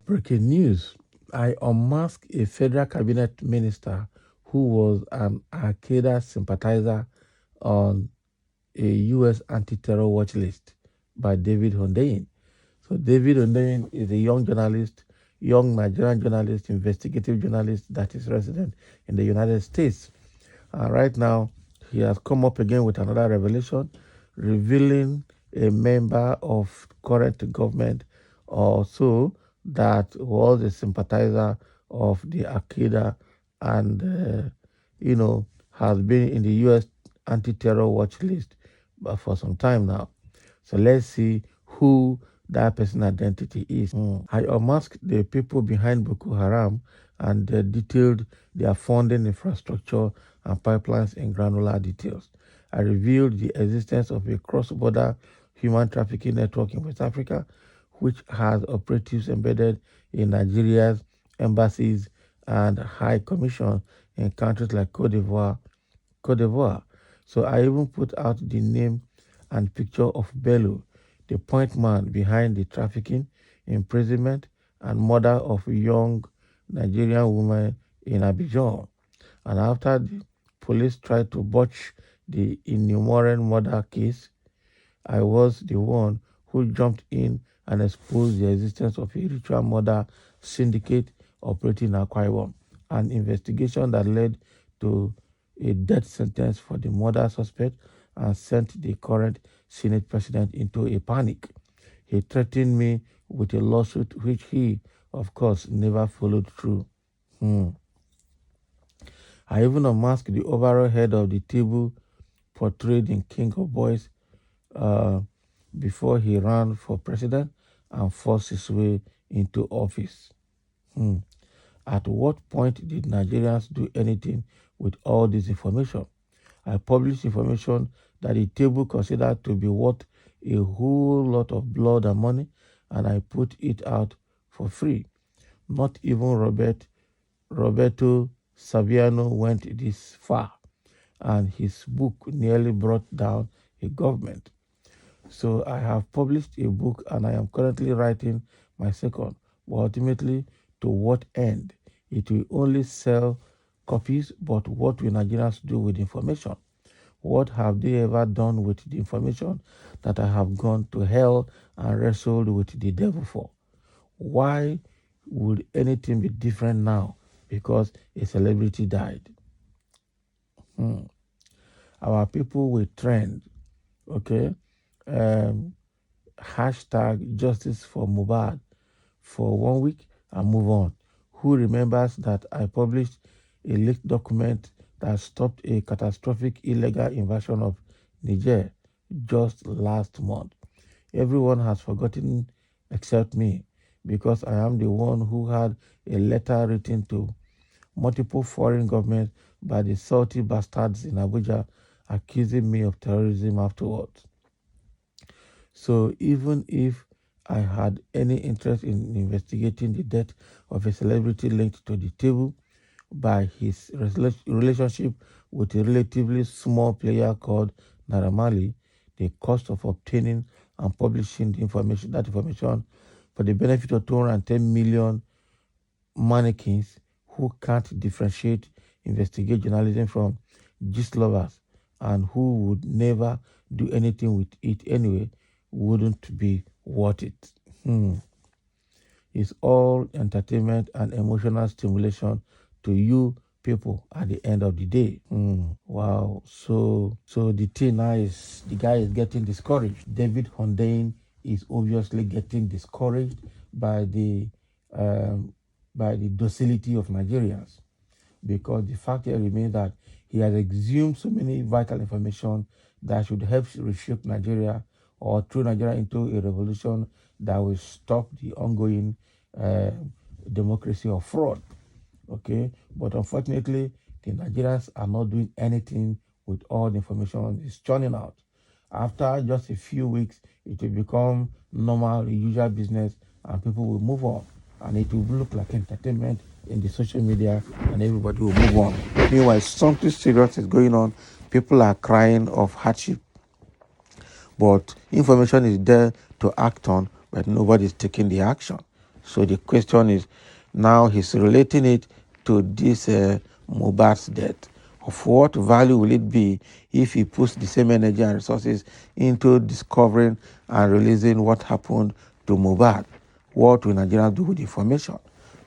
Breaking news. I unmasked a federal cabinet minister who was an Al Qaeda sympathizer on a U.S. anti-terror watch list by David Hundeyin. So David Hundeyin is a young journalist, young Nigerian journalist, investigative journalist that is resident in the United States. And right now, he has come up again with another revelation, revealing a member of current government also that was a sympathizer of the Al-Qaeda and, has been in the U.S. anti-terror watch list for some time now. So let's see who that person identity is. I unmasked the people behind Boko Haram and detailed their funding infrastructure and pipelines in granular details. I revealed the existence of a cross-border human trafficking network in West Africa, which has operatives embedded in Nigeria's embassies and high commission in countries like Cote d'Ivoire. So I even put out the name and picture of Bello, the point man behind the trafficking, imprisonment, and murder of a young Nigerian woman in Abidjan. And after the police tried to botch the innumerable murder case, I was the one who jumped in and exposed the existence of a ritual murder syndicate operating in Akwa Ibom, an investigation that led to a death sentence for the murder suspect and sent the current Senate president into a panic. He threatened me with a lawsuit which he, of course, never followed through. I even unmasked the overall head of the table portrayed in King of Boys before he ran for president and forced his way into office. At what point did Nigerians do anything with all this information? I published information that the table considered to be worth a whole lot of blood and money, and I put it out for free. Not even Roberto Saviano went this far, and his book nearly brought down a government. So I have published a book and I am currently writing my second, but ultimately to what end? It will only sell copies, but what will Nigerians do with the information? What have they ever done with the information that I have gone to hell and wrestled with the devil for? Why would anything be different now because a celebrity died? Our people will trend, okay? Hashtag justice for Mohbad for 1 week and move on. Who remembers that I published a leaked document that stopped a catastrophic illegal invasion of Niger just last month? Everyone has forgotten except me, because I am the one who had a letter written to multiple foreign governments by the salty bastards in Abuja accusing me of terrorism afterwards. So even if I had any interest in investigating the death of a celebrity linked to the table by his relationship with a relatively small player called Naira Marley, the cost of obtaining and publishing that information for the benefit of 210 million mannequins who can't differentiate investigate journalism from gist lovers and who would never do anything with it anyway, wouldn't be worth it. It's all entertainment and emotional stimulation to you people at the end of the day. Wow. So the thing now is the guy is getting discouraged. David Hundeyin is obviously getting discouraged by the docility of Nigerians, because the fact here remains that he has exhumed so many vital information that should help reshape Nigeria or throw Nigeria into a revolution that will stop the ongoing democracy of fraud. Okay, but unfortunately, the Nigerians are not doing anything with all the information it's churning out. After just a few weeks, it will become normal, usual business, and people will move on. And it will look like entertainment in the social media, and everybody will move on. Meanwhile, something serious is going on. People are crying of hardship. But information is there to act on, but nobody's taking the action. So the question is, now he's relating it to this Mohbad's death. Of what value will it be if he puts the same energy and resources into discovering and releasing what happened to Mohbad? What will Nigerians do with the information?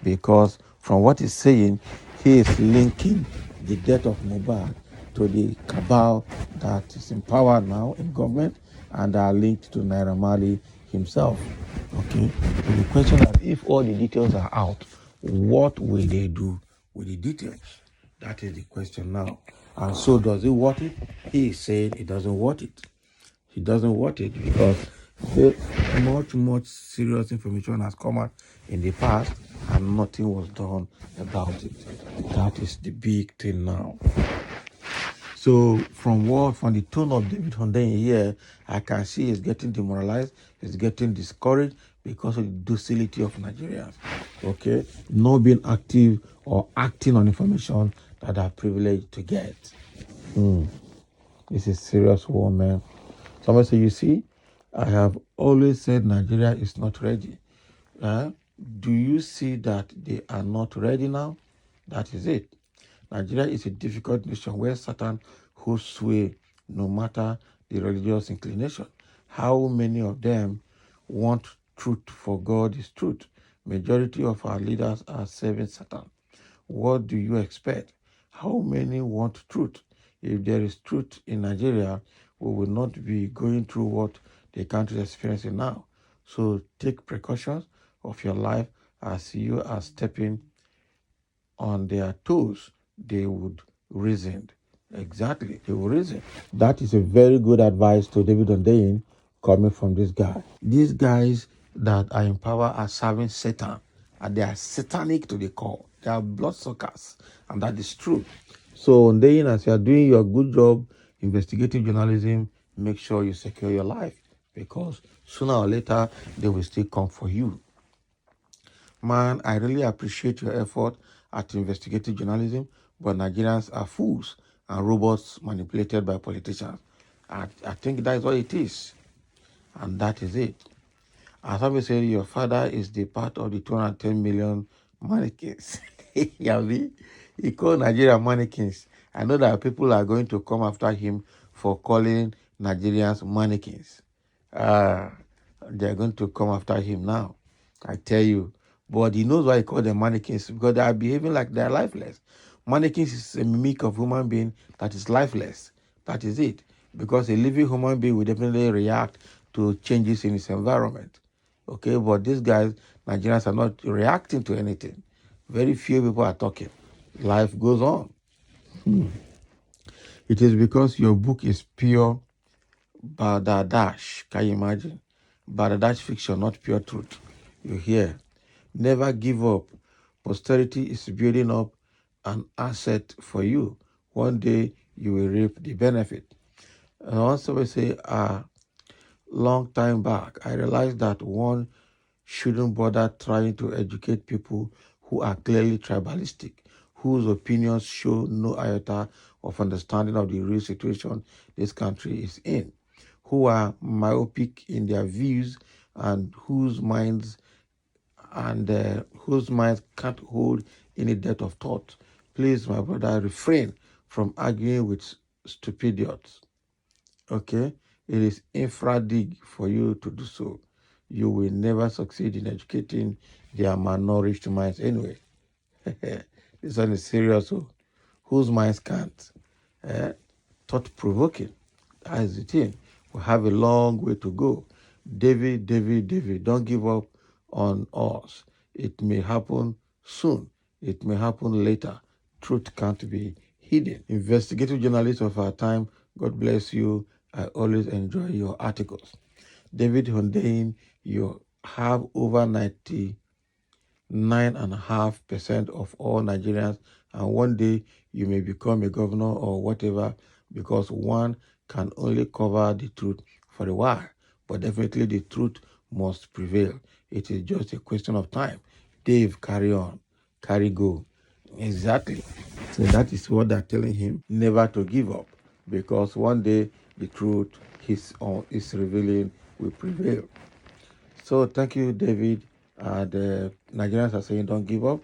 Because from what he's saying, he is linking the death of Mohbad to the cabal that is in power now in government and are linked to Naira Marley himself. Okay, so the question is, if all the details are out, what will they do with the details? That is the question now. And so, does it worth it? He is saying it doesn't worth it. He doesn't want it because much serious information has come out in the past and nothing was done about it. That is the big thing now. So from the tone of David Hundeyin here, I can see he's getting demoralized, he's getting discouraged because of the docility of Nigerians. Okay, not being active or acting on information that are privileged to get. This is serious war, man. Somebody say, you see, I have always said Nigeria is not ready. Do you see that they are not ready now? That is it. Nigeria is a difficult nation where Satan holds sway no matter the religious inclination. How many of them want truth for God is truth? Majority of our leaders are serving Satan. What do you expect? How many want truth? If there is truth in Nigeria, we will not be going through what the country is experiencing now. So take precautions of your life as you are stepping on their toes. They would reason. Exactly, they will reason. That is a very good advice to David Hundeyin coming from this guy. These guys that are in power are serving Satan, and they are satanic to the core. They are bloodsuckers, and that is true. So, Hundeyin, as you are doing your good job, investigative journalism, make sure you secure your life because sooner or later they will still come for you. Man, I really appreciate your effort at investigative journalism, but Nigerians are fools and robots manipulated by politicians. I think that is what it is, and that is it. As somebody said, your father is the part of the 210 million mannequins. Yavi, he called Nigeria mannequins. I know that people are going to come after him for calling Nigerians mannequins. They're going to come after him now. I tell you. But he knows why he called them mannequins because they are behaving like they are lifeless. Mannequins is a mimic of human being that is lifeless. That is it. Because a living human being will definitely react to changes in its environment. Okay, but these guys, Nigerians, are not reacting to anything. Very few people are talking. Life goes on. It is because your book is pure Badadash. Can you imagine? Badadash fiction, not pure truth. You hear? Never give up. Posterity is building up an asset for you. One day you will reap the benefit. And also we say, long time back, I realized that one shouldn't bother trying to educate people who are clearly tribalistic, whose opinions show no iota of understanding of the real situation this country is in, who are myopic in their views and whose minds can't hold any depth of thought. Please, my brother, refrain from arguing with stupidiots. Okay? It is infra-dig for you to do so. You will never succeed in educating their malnourished minds anyway. This one is serious. Whose minds can't? Thought-provoking. That is the thing. We have a long way to go. David, don't give up on us. It may happen soon. It may happen later. Truth can't be hidden. Investigative journalists of our time, God bless you. I always enjoy your articles. David Hundeyin, you have over 99.5% of all Nigerians, and one day you may become a governor or whatever, because one can only cover the truth for a while, but definitely the truth must prevail. It is just a question of time. Dave, carry on, carry go. Exactly. So that is what they're telling him, never to give up, because one day the truth is revealing will prevail. So thank you, David. The Nigerians are saying don't give up,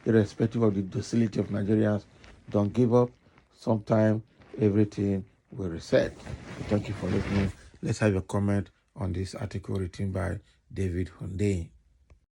irrespective of the docility of Nigerians. Don't give up. Sometime everything will reset. So thank you for listening. Let's have a comment on this article written by David Hundeyin.